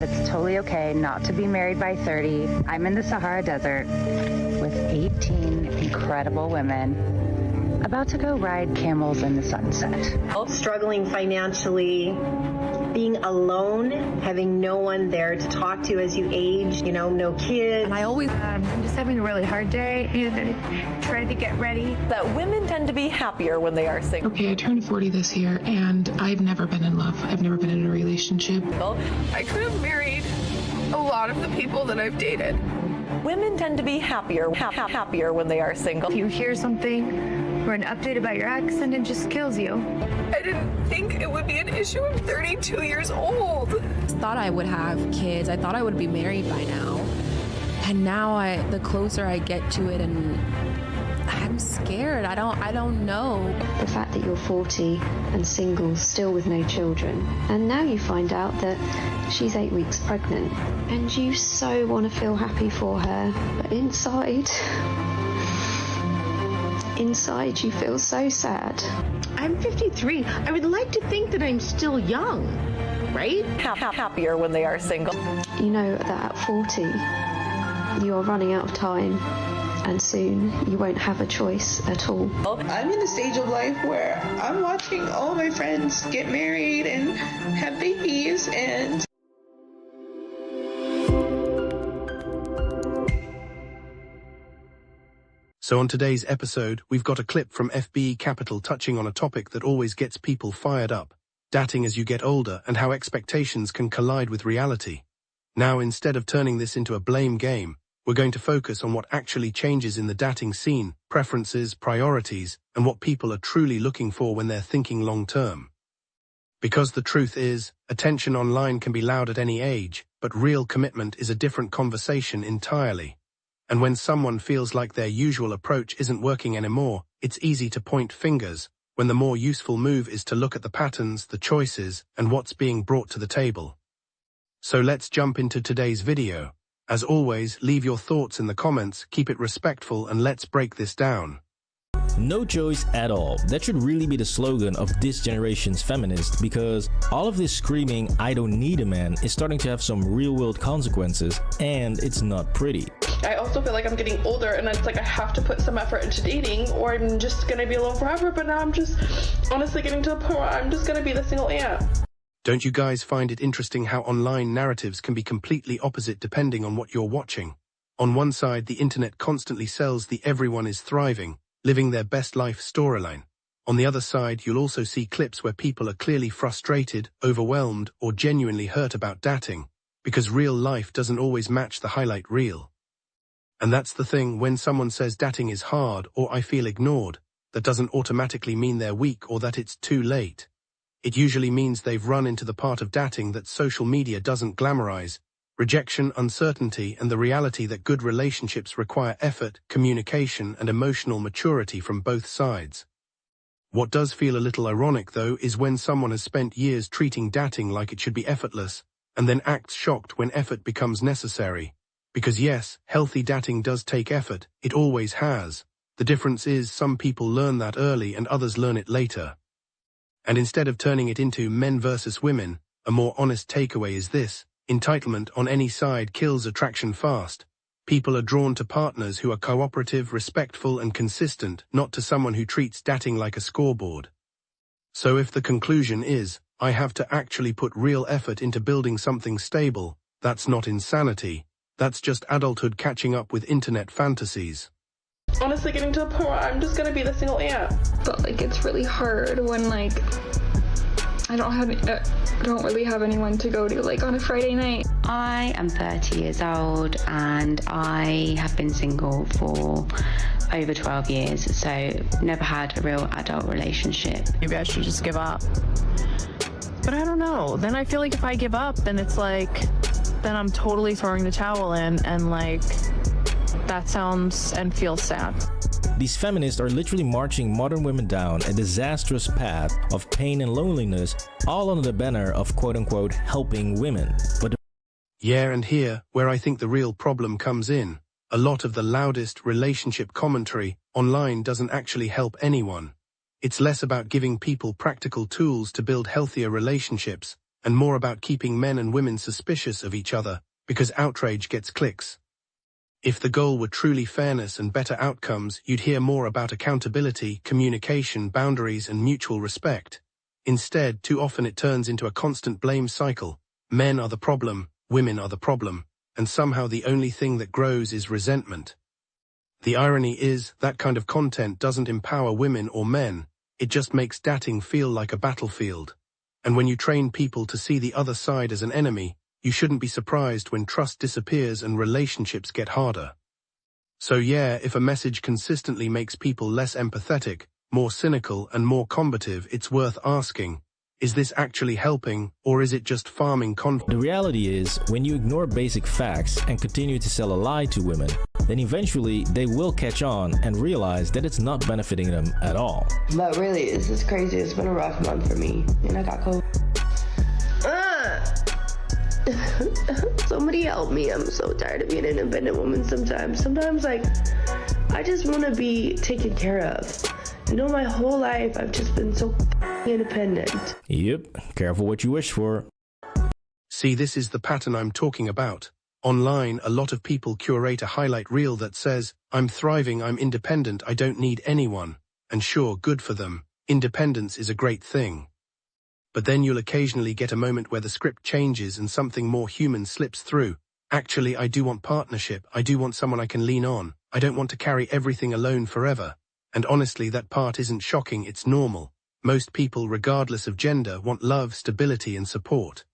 It's totally okay not to be married by 30. I'm in the Sahara Desert with 18 incredible women about to go ride camels in the sunset. Struggling financially, being alone, having no one there to talk to as you age, no kids. And I always, I'm just having a really hard day and trying to get ready. That women tend to be happier when they are single. Okay, I turned 40 this year, and I've never been in love. I've never been in a relationship. I could have married a lot of the people that I've dated. Women tend to be happier when they are single. You hear something or an update about your ex and it just kills you. I didn't think it would be an issue. I'm 32 years old. I thought I would have kids. I thought I would be married by now. And now the closer I get to it, and I'm scared. I don't know. The fact that you're 40 and single, still with no children, and now you find out that she's 8 weeks pregnant, and you so want to feel happy for her, but inside you feel so sad. I'm 53. I would like to think that I'm still young, right? Happier when they are single. You know that at 40, you're running out of time, and soon you won't have a choice at all. I'm in the stage of life where I'm watching all my friends get married and have babies, and So on today's episode, we've got a clip from FBE Capital touching on a topic that always gets people fired up: dating as you get older and how expectations can collide with reality. Now, instead of turning this into a blame game, we're going to focus on what actually changes in the dating scene, preferences, priorities, and what people are truly looking for when they're thinking long-term. Because the truth is, attention online can be loud at any age, but real commitment is a different conversation entirely. And when someone feels like their usual approach isn't working anymore, it's easy to point fingers, when the more useful move is to look at the patterns, the choices, and what's being brought to the table. So let's jump into today's video. As always, leave your thoughts in the comments, keep it respectful, and let's break this down. No choice at all. That should really be the slogan of this generation's feminists, because all of this screaming "I don't need a man" is starting to have some real-world consequences, and it's not pretty. I also feel like I'm getting older, and it's like I have to put some effort into dating or I'm just gonna be alone forever. But now I'm just honestly getting to the point where I'm just gonna be the single aunt. Don't you guys find it interesting how online narratives can be completely opposite depending on what you're watching? On one side, the internet constantly sells the everyone is thriving, living their best life storyline. On the other side, you'll also see clips where people are clearly frustrated, overwhelmed, or genuinely hurt about dating, because real life doesn't always match the highlight reel. And that's the thing: when someone says dating is hard or I feel ignored, that doesn't automatically mean they're weak or that it's too late. It usually means they've run into the part of dating that social media doesn't glamorize: rejection, uncertainty, and the reality that good relationships require effort, communication, and emotional maturity from both sides. What does feel a little ironic, though, is when someone has spent years treating dating like it should be effortless, and then acts shocked when effort becomes necessary. Because yes, healthy dating does take effort, it always has. The difference is some people learn that early and others learn it later. And instead of turning it into men versus women, a more honest takeaway is this: entitlement on any side kills attraction fast. People are drawn to partners who are cooperative, respectful, and consistent, not to someone who treats dating like a scoreboard. So if the conclusion is, I have to actually put real effort into building something stable, that's not insanity. That's just adulthood catching up with internet fantasies. Honestly getting to the point where I'm just gonna be the single aunt. But it's really hard when I don't really have anyone to go to on a Friday night. I am 30 years old and I have been single for over 12 years, so never had a real adult relationship. Maybe I should just give up. But I don't know. Then I feel like if I give up, then it's then I'm totally throwing the towel in, and that sounds and feels sad. These feminists are literally marching modern women down a disastrous path of pain and loneliness, all under the banner of quote-unquote helping women. Yeah, and here, where I think the real problem comes in, a lot of the loudest relationship commentary online doesn't actually help anyone. It's less about giving people practical tools to build healthier relationships, and more about keeping men and women suspicious of each other because outrage gets clicks. If the goal were truly fairness and better outcomes, you'd hear more about accountability, communication, boundaries, and mutual respect. Instead, too often it turns into a constant blame cycle. Men are the problem, women are the problem, and somehow the only thing that grows is resentment. The irony is, that kind of content doesn't empower women or men, it just makes dating feel like a battlefield. And when you train people to see the other side as an enemy, you shouldn't be surprised when trust disappears and relationships get harder. So yeah, if a message consistently makes people less empathetic, more cynical, and more combative, it's worth asking, is this actually helping, or is it just farming conflict? The reality is, when you ignore basic facts and continue to sell a lie to women, then eventually they will catch on and realize that it's not benefiting them at all. But really, it's just crazy. It's been a rough month for me, and I got COVID. Somebody help me. I'm so tired of being an independent woman sometimes. Sometimes, like, I just want to be taken care of. You know, my whole life, I've just been so independent. Yep, careful what you wish for. See, this is the pattern I'm talking about. Online, a lot of people curate a highlight reel that says, I'm thriving, I'm independent, I don't need anyone. And sure, good for them. Independence is a great thing. But then you'll occasionally get a moment where the script changes and something more human slips through. Actually, I do want partnership. I do want someone I can lean on. I don't want to carry everything alone forever. And honestly, that part isn't shocking, it's normal. Most people, regardless of gender, want love, stability, and support.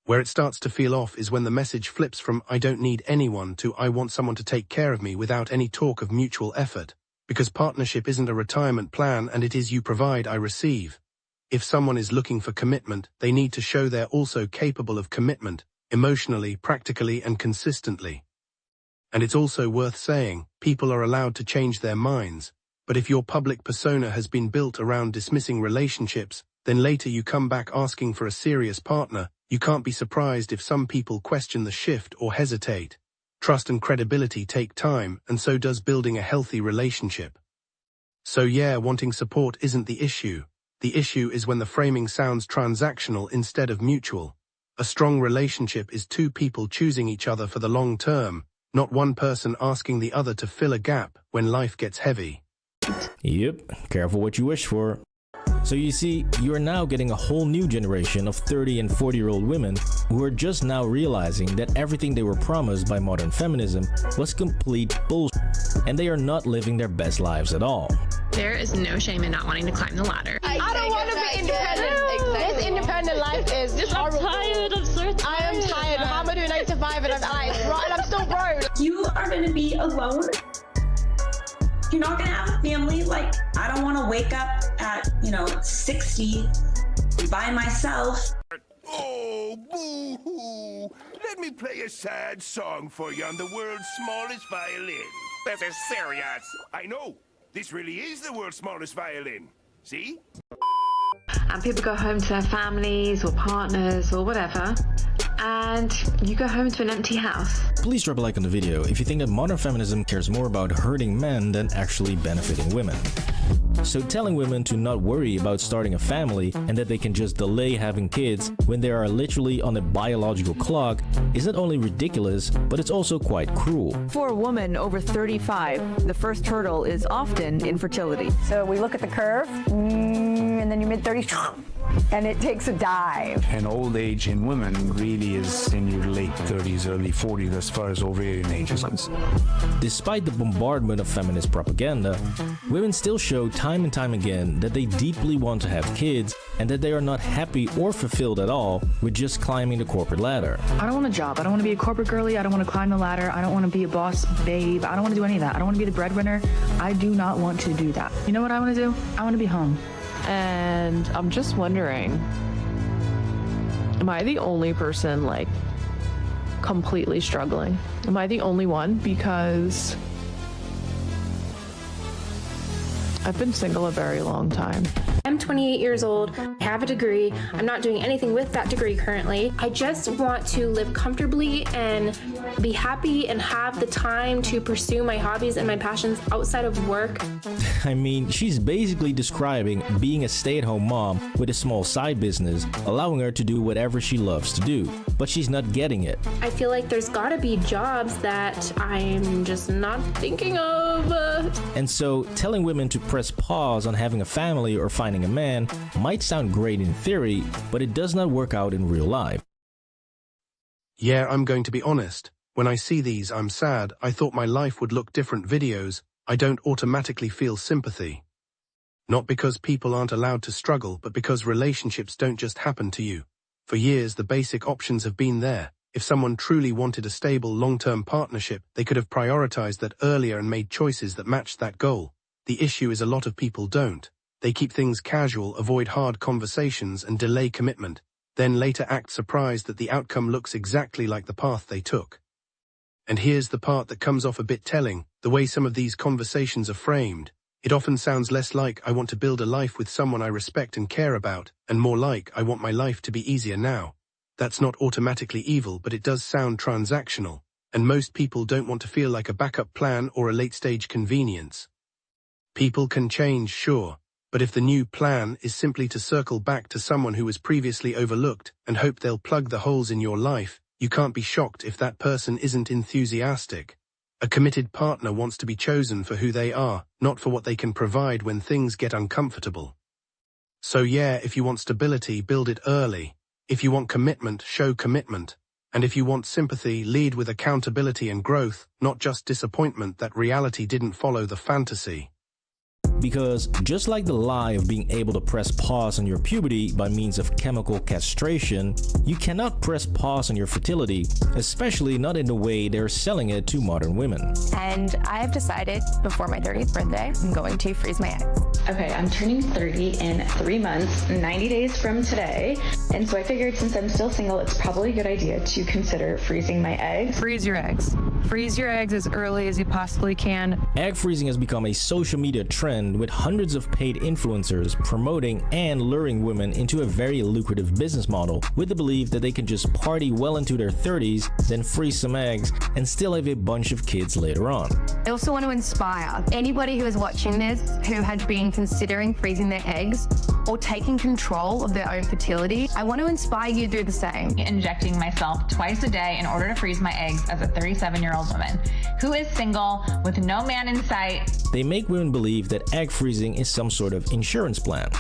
Where it starts to feel off is when the message flips from I don't need anyone to I want someone to take care of me without any talk of mutual effort. Because partnership isn't a retirement plan, and it is you provide, I receive. If someone is looking for commitment, they need to show they're also capable of commitment, emotionally, practically, and consistently. And it's also worth saying, people are allowed to change their minds, but if your public persona has been built around dismissing relationships, then later you come back asking for a serious partner, you can't be surprised if some people question the shift or hesitate. Trust and credibility take time, and so does building a healthy relationship. So yeah, wanting support isn't the issue. The issue is when the framing sounds transactional instead of mutual. A strong relationship is two people choosing each other for the long term, not one person asking the other to fill a gap when life gets heavy. Yep, careful what you wish for. So you see, you are now getting a whole new generation of 30 and 40-year-old women who are just now realizing that everything they were promised by modern feminism was complete bullshit, and they are not living their best lives at all. There is no shame in not wanting to climb the ladder. I don't want to be independent. This independent life is horrible. I'm tired of searching. I am tired. How am I doing 9 to 5 and I'm still broke? You are going to be alone. You're not going to have a family. Like, I don't want to wake up at, 60 by myself. Oh, boo-hoo. Let me play a sad song for you on the world's smallest violin. This is serious. I know. This really is the world's smallest violin. See? And people go home to their families or partners or whatever, and you go home to an empty house. Please drop a like on the video if you think that modern feminism cares more about hurting men than actually benefiting women. So telling women to not worry about starting a family and that they can just delay having kids when they are literally on a biological clock is not only ridiculous, but it's also quite cruel. For a woman over 35, the first hurdle is often infertility. So we look at the curve, and then your mid-30s, and it takes a dive. And old age in women really is in your late 30s, early 40s as far as ovarian age is concerned. Despite the bombardment of feminist propaganda, women still show time and time again that they deeply want to have kids and that they are not happy or fulfilled at all with just climbing the corporate ladder. I don't want a job. I don't want to be a corporate girly. I don't want to climb the ladder. I don't want to be a boss babe. I don't want to do any of that. I don't want to be the breadwinner. I do not want to do that. You know what I want to do? I want to be home. And I'm just wondering, am I the only person like completely struggling? Am I the only one? Because I've been single a very long time. I'm 28 years old, I have a degree, I'm not doing anything with that degree currently. I just want to live comfortably and be happy and have the time to pursue my hobbies and my passions outside of work. I mean, she's basically describing being a stay-at-home mom with a small side business, allowing her to do whatever she loves to do, but she's not getting it. I feel like there's gotta be jobs that I'm just not thinking of. And so, telling women to press pause on having a family or finding a man might sound great in theory, but it does not work out in real life. Yeah, I'm going to be honest. When I see these, I'm sad. I thought my life would look different. Videos, I don't automatically feel sympathy. Not because people aren't allowed to struggle, but because relationships don't just happen to you. For years, the basic options have been there. If someone truly wanted a stable, long-term partnership, they could have prioritized that earlier and made choices that matched that goal. The issue is a lot of people don't. They keep things casual, avoid hard conversations, and delay commitment, then later act surprised that the outcome looks exactly like the path they took. And here's the part that comes off a bit telling, the way some of these conversations are framed. It often sounds less like I want to build a life with someone I respect and care about, and more like I want my life to be easier now. That's not automatically evil, but it does sound transactional, and most people don't want to feel like a backup plan or a late-stage convenience. People can change, sure, but if the new plan is simply to circle back to someone who was previously overlooked and hope they'll plug the holes in your life, you can't be shocked if that person isn't enthusiastic. A committed partner wants to be chosen for who they are, not for what they can provide when things get uncomfortable. So yeah, if you want stability, build it early. If you want commitment, show commitment. And if you want sympathy, lead with accountability and growth, not just disappointment that reality didn't follow the fantasy. Because just like the lie of being able to press pause on your puberty by means of chemical castration, you cannot press pause on your fertility, especially not in the way they're selling it to modern women. And I have decided before my 30th birthday, I'm going to freeze my eggs. Okay, I'm turning 30 in 3 months, 90 days from today. And so I figured since I'm still single, it's probably a good idea to consider freezing my eggs. Freeze your eggs. Freeze your eggs as early as you possibly can. Egg freezing has become a social media trend with hundreds of paid influencers promoting and luring women into a very lucrative business model with the belief that they can just party well into their 30s, then freeze some eggs, and still have a bunch of kids later on. I also want to inspire anybody who is watching this who had been considering freezing their eggs or taking control of their own fertility. I want to inspire you to do the same. Injecting myself twice a day in order to freeze my eggs as a 37-year-old woman who is single with no man in sight. They make women believe that egg freezing is some sort of insurance plan.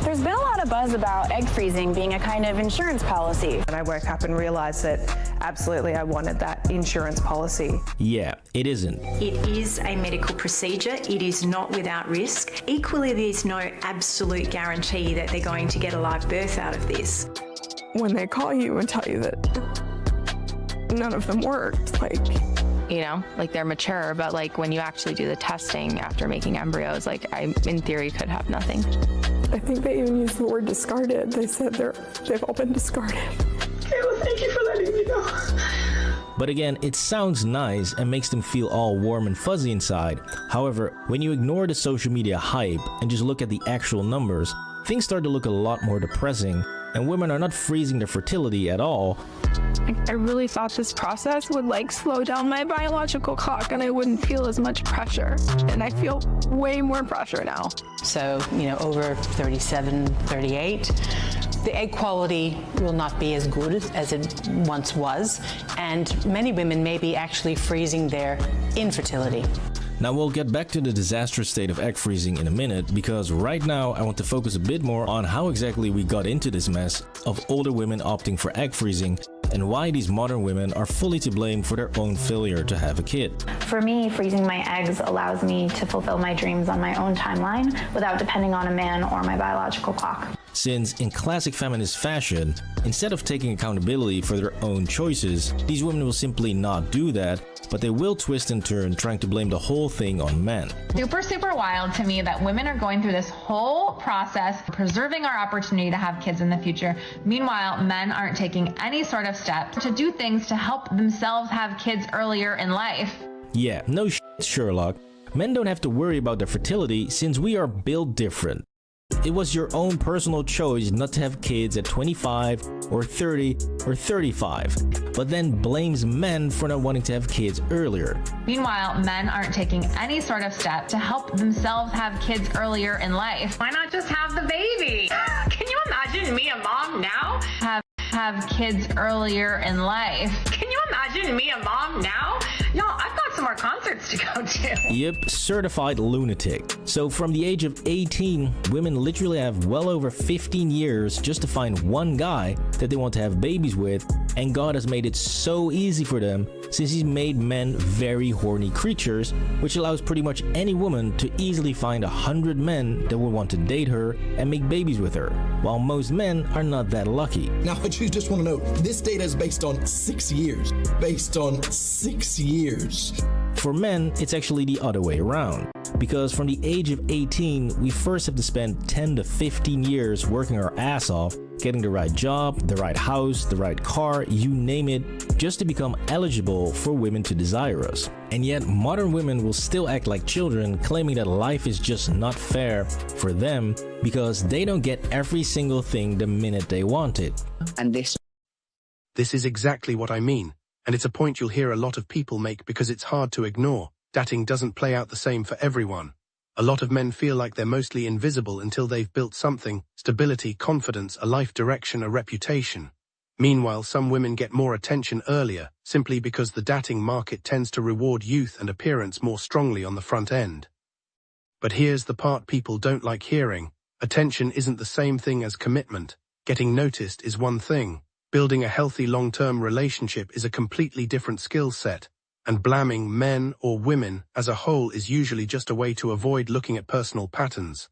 There's been a lot of buzz about egg freezing being a kind of insurance policy. And I woke up and realized that absolutely I wanted that insurance policy. Yeah, it isn't. It is a medical procedure. It is not without risk. Equally, there's no absolute guarantee that they're going to get a live birth out of this. When they call you and tell you that none of them worked, You know, like they're mature, but like when you actually do the testing after making embryos, like I, in theory, could have nothing. I think they even used the word discarded. They said they've all been discarded. Okay, well, thank you for letting me know. But again, it sounds nice and makes them feel all warm and fuzzy inside. However, when you ignore the social media hype and just look at the actual numbers, things start to look a lot more depressing, and women are not freezing their fertility at all. I really thought this process would like slow down my biological clock and I wouldn't feel as much pressure. And I feel way more pressure now. So, over 37, 38, the egg quality will not be as good as it once was. And many women may be actually freezing their infertility. Now we'll get back to the disastrous state of egg freezing in a minute, because right now I want to focus a bit more on how exactly we got into this mess of older women opting for egg freezing and why these modern women are fully to blame for their own failure to have a kid. For me, freezing my eggs allows me to fulfill my dreams on my own timeline without depending on a man or my biological clock. Since in classic feminist fashion, instead of taking accountability for their own choices, these women will simply not do that, but they will twist and turn trying to blame the whole thing on men. Super wild to me that women are going through this whole process, preserving our opportunity to have kids in the future. Meanwhile, men aren't taking any sort of steps to do things to help themselves have kids earlier in life. Yeah, no shit, Sherlock. Men don't have to worry about their fertility since we are built different. It was your own personal choice not to have kids at 25 or 30 or 35, but then blames men for not wanting to have kids earlier. Meanwhile, men aren't taking any sort of step to help themselves have kids earlier in life. Why not just have the baby? Can you imagine me, a mom now? Have kids earlier in life. Can you imagine me, a mom now? Y'all, I've got some more concerts to go to. Yep, certified lunatic. So from the age of 18, women literally have well over 15 years just to find one guy that they want to have babies with, and God has made it so easy for them since he's made men very horny creatures, which allows pretty much any woman to easily find 100 men that would want to date her and make babies with her, while most men are not that lucky. Now, I just want to note, this data is based on 6 years. Based on 6 years. For men, it's actually the other way around, because from the age of 18, we first have to spend 10 to 15 years working our ass off, getting the right job, the right house, the right car, you name it, just to become eligible for women to desire us. And yet, modern women will still act like children, claiming that life is just not fair for them because they don't get every single thing the minute they want it. And this is exactly what I mean. And it's a point you'll hear a lot of people make because it's hard to ignore. Dating doesn't play out the same for everyone. A lot of men feel like they're mostly invisible until they've built something: stability, confidence, a life direction, a reputation. Meanwhile, some women get more attention earlier, simply because the dating market tends to reward youth and appearance more strongly on the front end. But here's the part people don't like hearing. Attention isn't the same thing as commitment. Getting noticed is one thing. Building a healthy long-term relationship is a completely different skill set, and blaming men or women as a whole is usually just a way to avoid looking at personal patterns.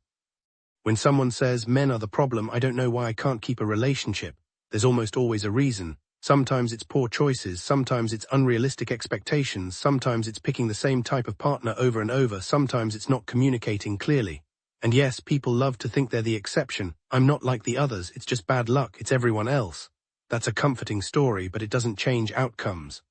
When someone says men are the problem, I don't know why I can't keep a relationship. There's almost always a reason. Sometimes it's poor choices, sometimes it's unrealistic expectations, sometimes it's picking the same type of partner over and over, sometimes it's not communicating clearly. And yes, people love to think they're the exception. I'm not like the others, it's just bad luck, it's everyone else. That's a comforting story, but it doesn't change outcomes.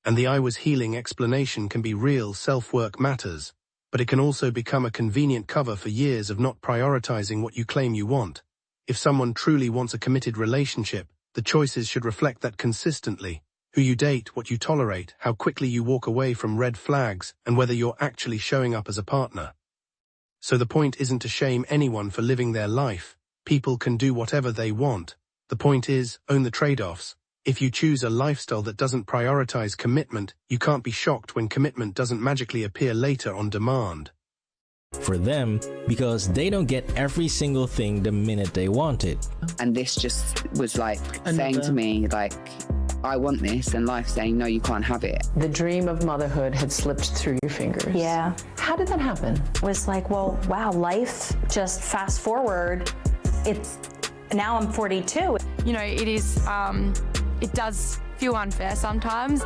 And the I was healing explanation can be real, self-work matters, but it can also become a convenient cover for years of not prioritizing what you claim you want. If someone truly wants a committed relationship, the choices should reflect that consistently. Who you date, what you tolerate, how quickly you walk away from red flags, and whether you're actually showing up as a partner. So the point isn't to shame anyone for living their life. People can do whatever they want. The point is, own the trade-offs. If you choose a lifestyle that doesn't prioritize commitment, you can't be shocked when commitment doesn't magically appear later on demand. For them, because they don't get every single thing the minute they want it. And this just was like saying to me, like, I want this, and life saying, no, you can't have it. The dream of motherhood had slipped through your fingers. Yeah. How did that happen? It was like, well, wow, life just fast forward. Now I'm 42. You know, it does feel unfair sometimes.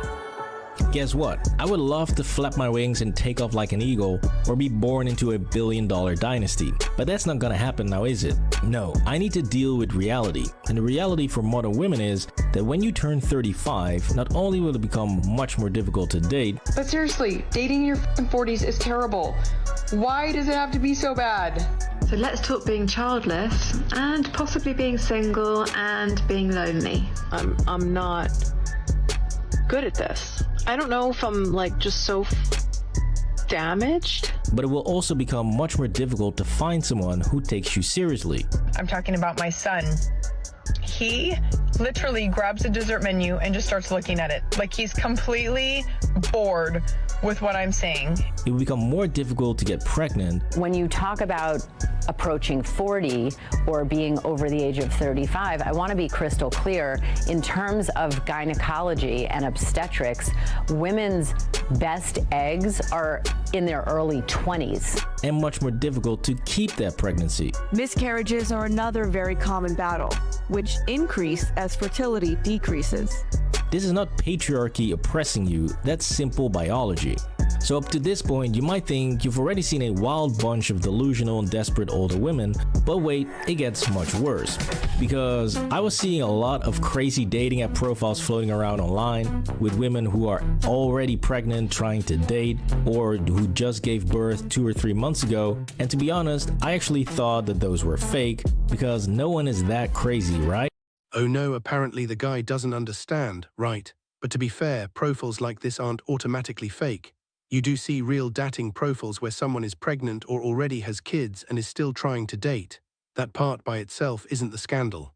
Guess what? I would love to flap my wings and take off like an eagle or be born into a billion-dollar dynasty. But that's not gonna happen now, is it? No, I need to deal with reality. And the reality for modern women is that when you turn 35, not only will it become much more difficult to date, but seriously, dating in your 40s is terrible. Why does it have to be so bad? So let's talk being childless and possibly being single and being lonely. I'm not good at this. I don't know if I'm like just so damaged. But it will also become much more difficult to find someone who takes you seriously. I'm talking about my son. He literally grabs a dessert menu and just starts looking at it. Like he's completely bored with what I'm saying. It will become more difficult to get pregnant. When you talk about approaching 40 or being over the age of 35, I want to be crystal clear. In terms of gynecology and obstetrics, women's best eggs are in their early 20s. And much more difficult to keep that pregnancy. Miscarriages are another very common battle, which increase as fertility decreases. This is not patriarchy oppressing you, that's simple biology. So up to this point, you might think you've already seen a wild bunch of delusional and desperate older women, but wait, it gets much worse. Because I was seeing a lot of crazy dating app profiles floating around online with women who are already pregnant trying to date, or who just gave birth 2 or 3 months ago, and to be honest, I actually thought that those were fake, because no one is that crazy, right? Oh no, apparently the guy doesn't understand, right? But to be fair, profiles like this aren't automatically fake. You do see real dating profiles where someone is pregnant or already has kids and is still trying to date. That part by itself isn't the scandal.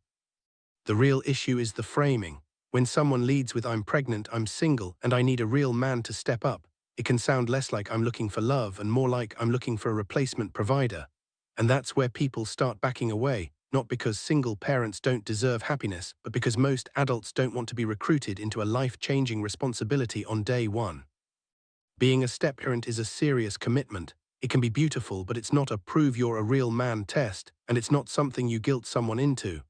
The real issue is the framing. When someone leads with "I'm pregnant, I'm single, and I need a real man to step up," it can sound less like "I'm looking for love" and more like "I'm looking for a replacement provider." And that's where people start backing away, not because single parents don't deserve happiness, but because most adults don't want to be recruited into a life-changing responsibility on day one. Being a step-parent is a serious commitment. It can be beautiful, but it's not a prove you're a real man test, and it's not something you guilt someone into.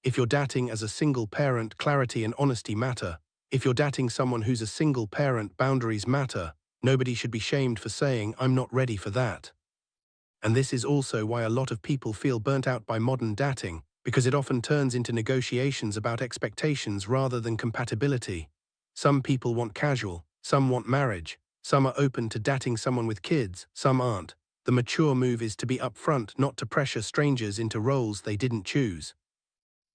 If you're dating as a single parent, clarity and honesty matter. If you're dating someone who's a single parent, boundaries matter. Nobody should be shamed for saying, "I'm not ready for that." And this is also why a lot of people feel burnt out by modern dating, because it often turns into negotiations about expectations rather than compatibility. Some people want casual, some want marriage. Some are open to dating someone with kids, some aren't. The mature move is to be upfront, not to pressure strangers into roles they didn't choose.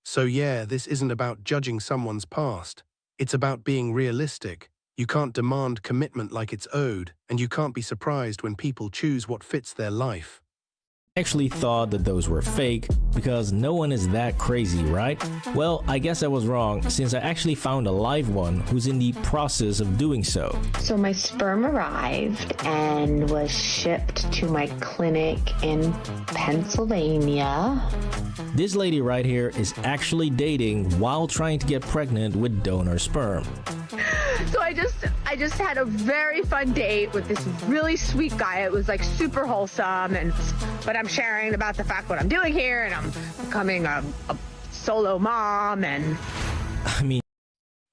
So yeah, this isn't about judging someone's past. It's about being realistic. You can't demand commitment like it's owed, and you can't be surprised when people choose what fits their life. I actually thought that those were fake, because no one is that crazy, right? Well, I guess I was wrong, since I actually found a live one who's in the process of doing so. So my sperm arrived and was shipped to my clinic in Pennsylvania. This lady right here is actually dating while trying to get pregnant with donor sperm. So I just had a very fun date with this really sweet guy. It was like super wholesome, but I'm sharing about the fact what I'm doing here, and I'm becoming a solo mom, and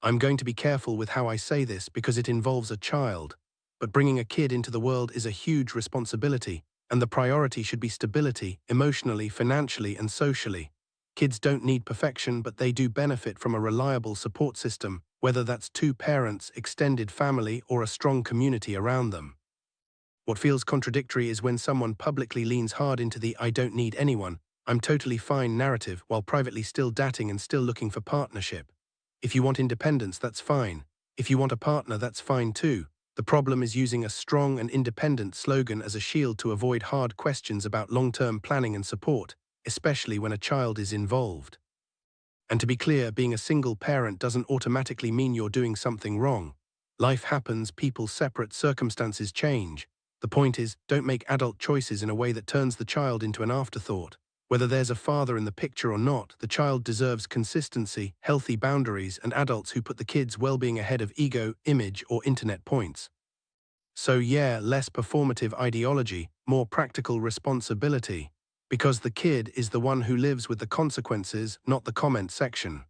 I'm going to be careful with how I say this because it involves a child. But bringing a kid into the world is a huge responsibility, and the priority should be stability, emotionally, financially, and socially. Kids don't need perfection, but they do benefit from a reliable support system, whether that's 2 parents, extended family, or a strong community around them. What feels contradictory is when someone publicly leans hard into the "I don't need anyone, I'm totally fine" narrative while privately still dating and still looking for partnership. If you want independence, that's fine. If you want a partner, that's fine too. The problem is using a strong and independent slogan as a shield to avoid hard questions about long-term planning and support, especially when a child is involved. And to be clear, being a single parent doesn't automatically mean you're doing something wrong. Life happens, people separate, circumstances change. The point is, don't make adult choices in a way that turns the child into an afterthought. Whether there's a father in the picture or not, the child deserves consistency, healthy boundaries, and adults who put the kid's well-being ahead of ego, image, or internet points. So yeah, less performative ideology, more practical responsibility. Because the kid is the one who lives with the consequences, not the comment section.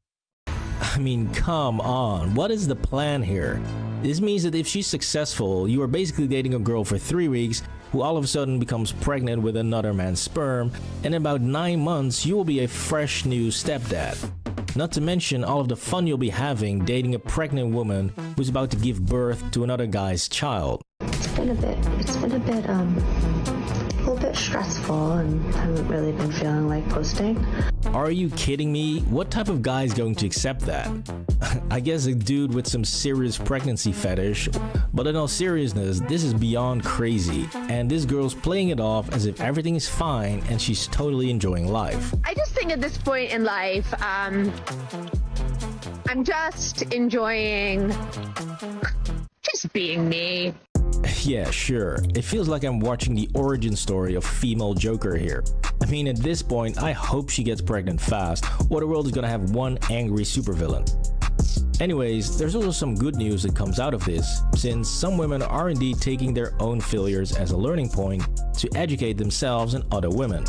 Come on, what is the plan here? This means that if she's successful, you are basically dating a girl for 3 weeks who all of a sudden becomes pregnant with another man's sperm, and in about 9 months you will be a fresh new stepdad. Not to mention all of the fun you'll be having dating a pregnant woman who's about to give birth to another guy's child. It's been a little bit stressful, and I haven't really been feeling like posting. Are you kidding me? What type of guy is going to accept that? I guess a dude with some serious pregnancy fetish, but in all seriousness, this is beyond crazy, and this girl's playing it off as if everything is fine and she's totally enjoying life. I just think at this point in life, I'm just enjoying just being me. Yeah, sure. It feels like I'm watching the origin story of female Joker here. At this point, I hope she gets pregnant fast, or the world is gonna have one angry supervillain. Anyways, there's also some good news that comes out of this, since some women are indeed taking their own failures as a learning point to educate themselves and other women.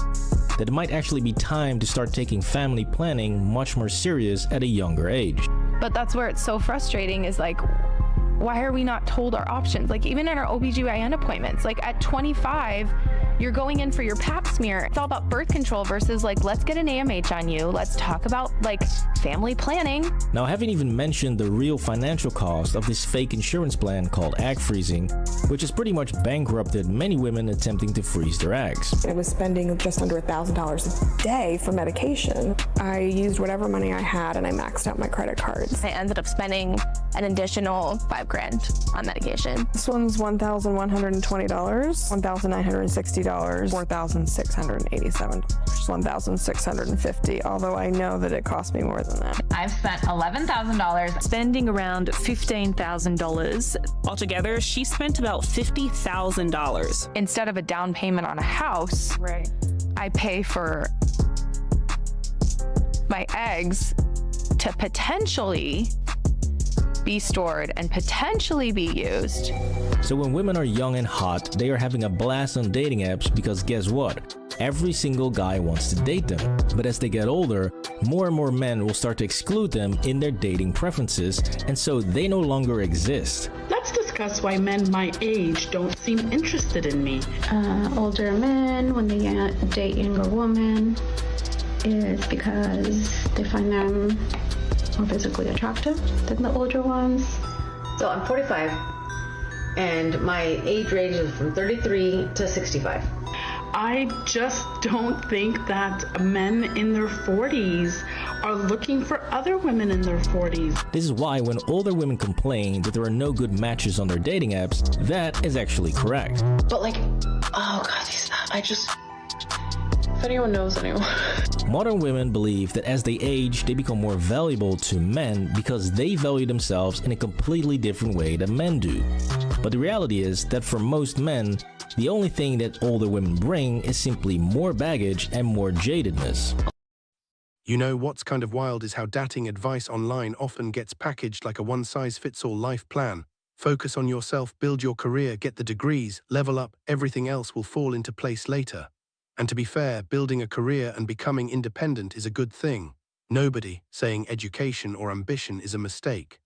That it might actually be time to start taking family planning much more serious at a younger age. But that's where it's so frustrating, is like, Why are we not told our options? Like even in our OBGYN appointments, like at 25, you're going in for your pap smear. It's all about birth control versus like, let's get an AMH on you. Let's talk about like family planning. Now, I haven't even mentioned the real financial cost of this fake insurance plan called egg freezing, which has pretty much bankrupted many women attempting to freeze their eggs. I was spending just under $1,000 a day for medication. I used whatever money I had and I maxed out my credit cards. I ended up spending an additional $5,000 on medication. This one's $1,120, $1,960, $4,687, $1,650, although I know that it cost me more than that. I've spent $11,000. Spending around $15,000. Altogether, she spent about $50,000. Instead of a down payment on a house, I pay for my eggs to potentially be stored and potentially be used. So when women are young and hot, they are having a blast on dating apps because guess what? Every single guy wants to date them. But as they get older, more and more men will start to exclude them in their dating preferences, and so they no longer exist. Let's discuss why men my age don't seem interested in me. Older men, when they date younger women, is because they find them more physically attractive than the older ones. So I'm 45 and my age range is from 33 to 65. I just don't think that men in their 40s are looking for other women in their 40s. This is why when older women complain that there are no good matches on their dating apps, that is actually correct. But like, oh god, if anyone knows anyone. Modern women believe that as they age, they become more valuable to men because they value themselves in a completely different way than men do. But the reality is that for most men, the only thing that older women bring is simply more baggage and more jadedness. You know what's kind of wild is how dating advice online often gets packaged like a one-size-fits-all life plan. Focus on yourself, build your career, get the degrees, level up, everything else will fall into place later. And to be fair, building a career and becoming independent is a good thing. Nobody saying education or ambition is a mistake.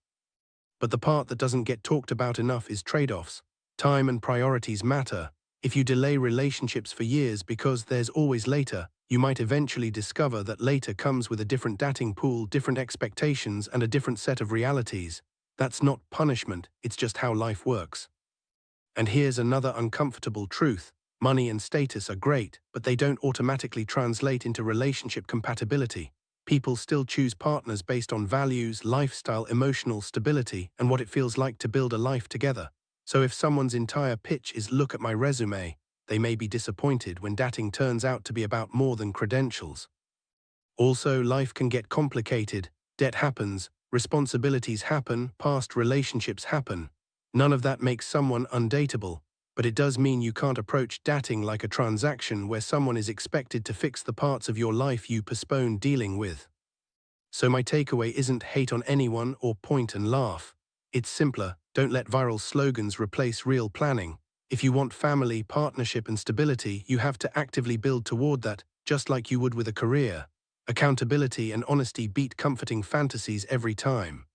But the part that doesn't get talked about enough is trade-offs. Time and priorities matter. If you delay relationships for years because there's always later, you might eventually discover that later comes with a different dating pool, different expectations, and a different set of realities. That's not punishment, it's just how life works. And here's another uncomfortable truth. Money and status are great, but they don't automatically translate into relationship compatibility. People still choose partners based on values, lifestyle, emotional stability, and what it feels like to build a life together. So if someone's entire pitch is "look at my resume," they may be disappointed when dating turns out to be about more than credentials. Also, life can get complicated. Debt happens, responsibilities happen, past relationships happen. None of that makes someone undateable, but it does mean you can't approach dating like a transaction where someone is expected to fix the parts of your life you postpone dealing with. So my takeaway isn't hate on anyone or point and laugh. It's simpler. Don't let viral slogans replace real planning. If you want family, partnership, and stability, you have to actively build toward that, just like you would with a career. Accountability and honesty beat comforting fantasies every time.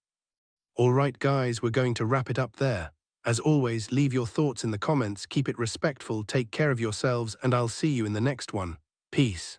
All right, guys, we're going to wrap it up there. As always, leave your thoughts in the comments, keep it respectful, take care of yourselves, and I'll see you in the next one. Peace.